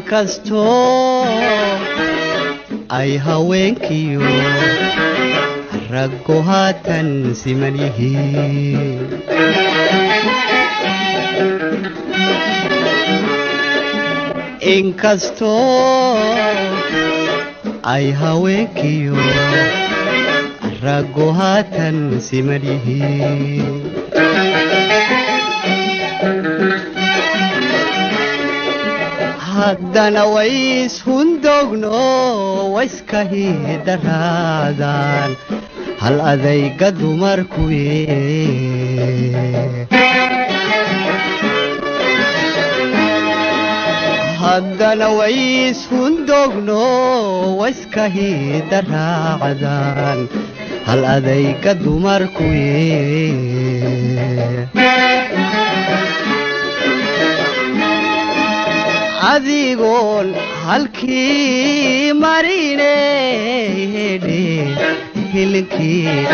inkastoo ay haweenkiyo raggu haatan siman yihiin inkastoo ay haweenkiyo raggu haatan siman yihiin haddana ways hundogno wayska hidaraadaan hal adayga dumarkuye haddana ways hundogno wayska hidaraacdaan hal adayga dumarkuye adigoon halkii marineedhe hilinkii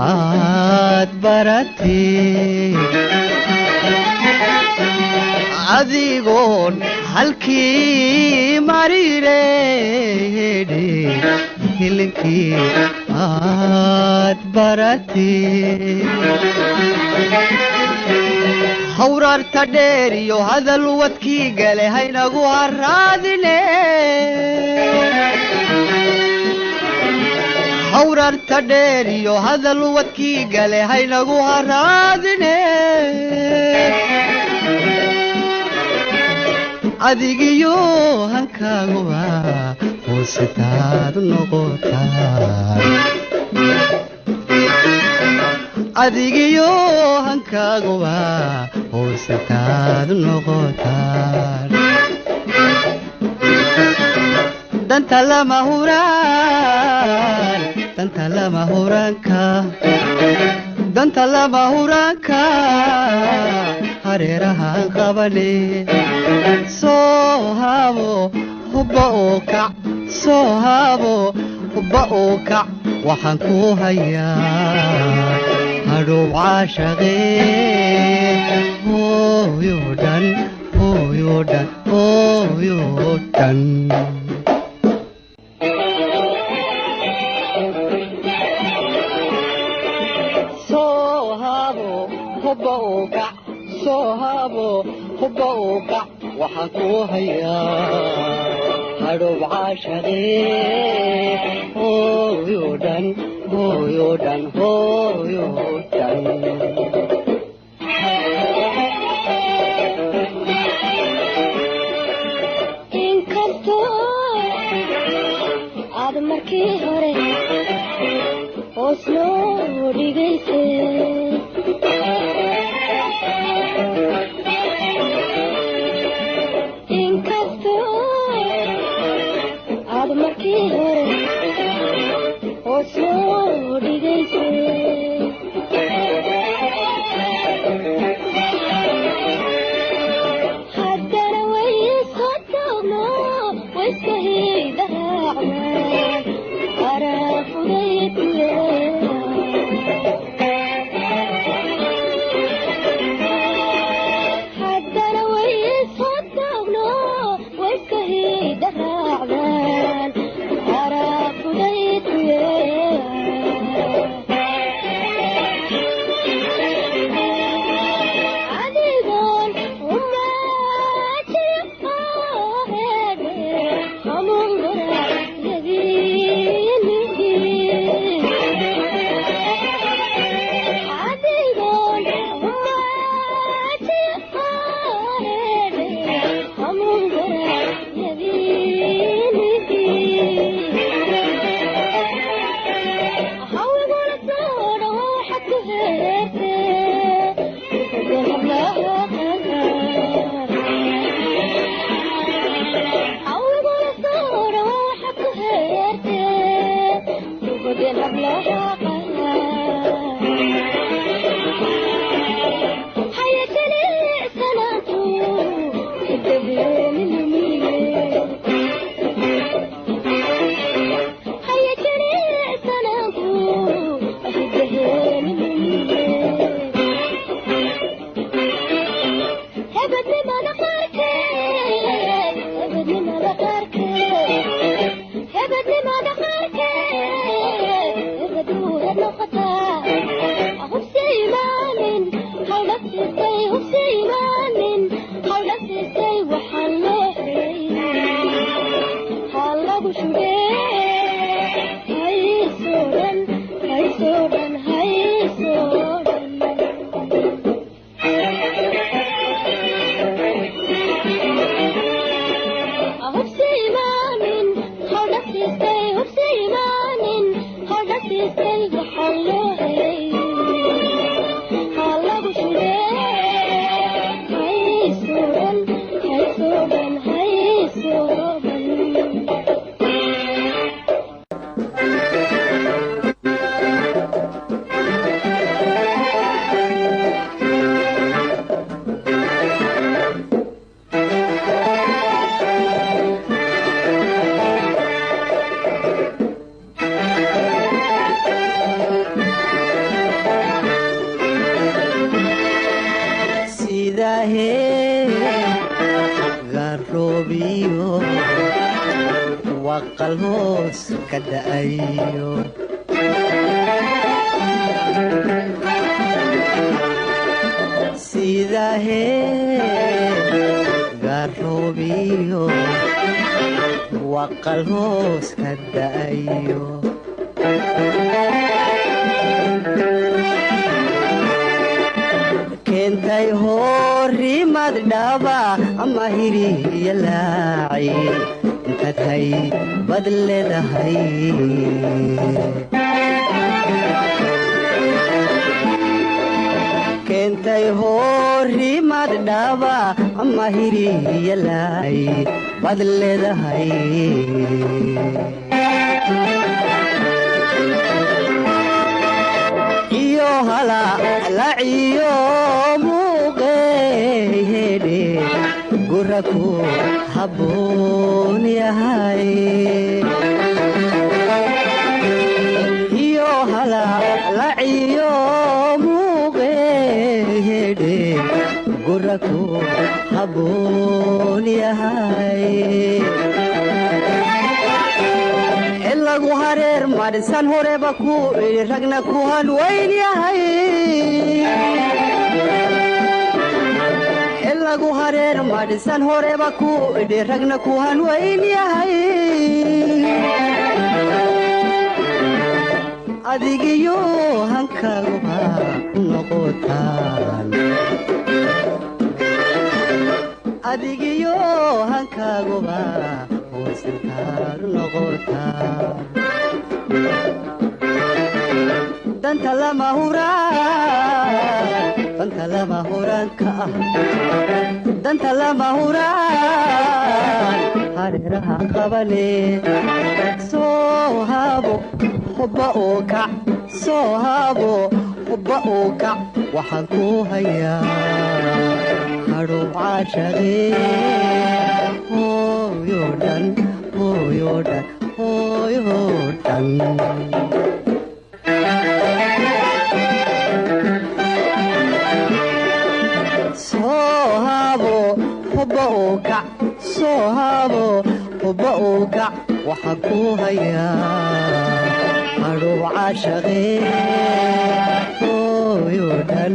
aad baratee adigoon halkii marineedhe hilinkii aad baratee hawrarta dheer iyo hadal wadkii gale haynagu haraadine hawrarta dheer iyo hadal wadkii gale haynagu haraadine adigiyo hankaaguba hoositaad noqotaan adigiyo hankaaguba hoositaad noqotaan danta lama huraan danta lama huraanka danta lama huraanka hareerahaan qabane soo haabo hubba oo kac soo haabo hubba oo kac waxaan ku hayaa hadhow caashaqee hooyo dhan hooyo dhan hooyo dhan soo haabo hubba oo kac soo haabo hubba oo kac waxaan ku hayaa hadhow caashaqee hooyo dhan hooyo dhan hooyo dhan inkastoo aad markii hore hoos loo dhigaysay inkastoo aad markii hore hoos loo dhigaysay haddana ways hodogno wayska hidaraacnaan araafudaykuye roobiyo waqal hoos ka da'ayo sida heega roobiyo waqal hoos ka da'ayo keentay horimad dhaba ama hiriya laaci intaad hay bad leedahay keentay horimad dhaba ama hiriya laaci bad leedahay iyo halalaciyo muuqeehedhe guraku habboon yahay iyo halalaciyo muuqeehedhe guraku habboon yahay lagu hareer madhisan horeba ku idhi ragna ku hanweyn yahay lagu hareer madhisan horeba ku idhi ragna ku hanweyn yahay adigiyo hankaguba noqotaan adigiyo hankaguba danta lama huraanka ah danta lama huraan hareeraha qabane soo haabo hubba oo kac soo haabo hubba oo kac waxaan ku hayaa hadhow caashaqee hooyo dhan soo haabo hubba oo kac soo haabo hubba oo kac waxaan ku hayaa hadhow caashaqee hooyo dhan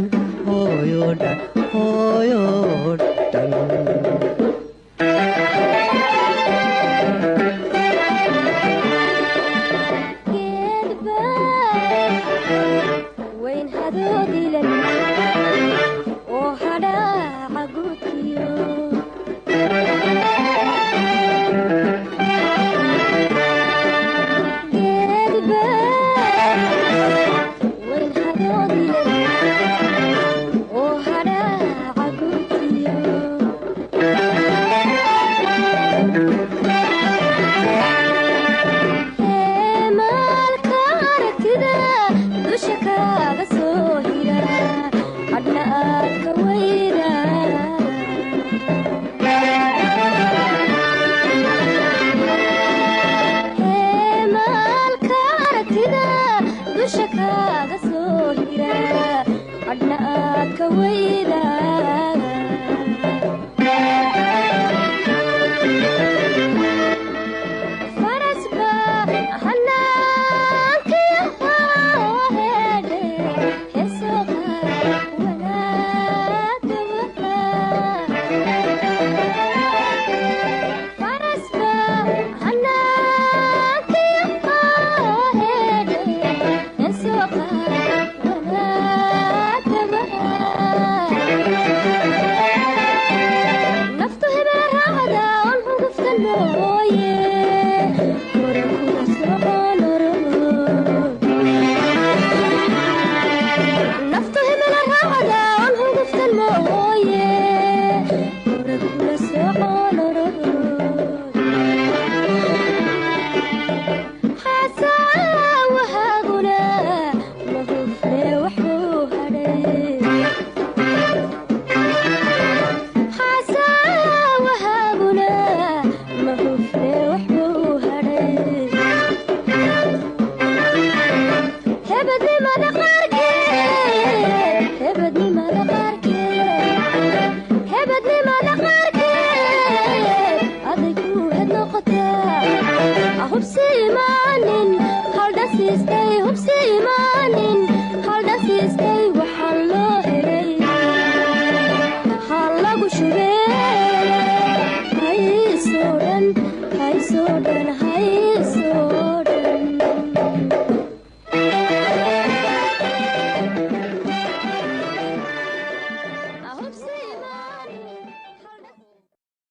hubsi imaanin haldhasiistay hubsi imaanin haldhasiistay waxaa loo helay ha lagu shubee haysoo dhan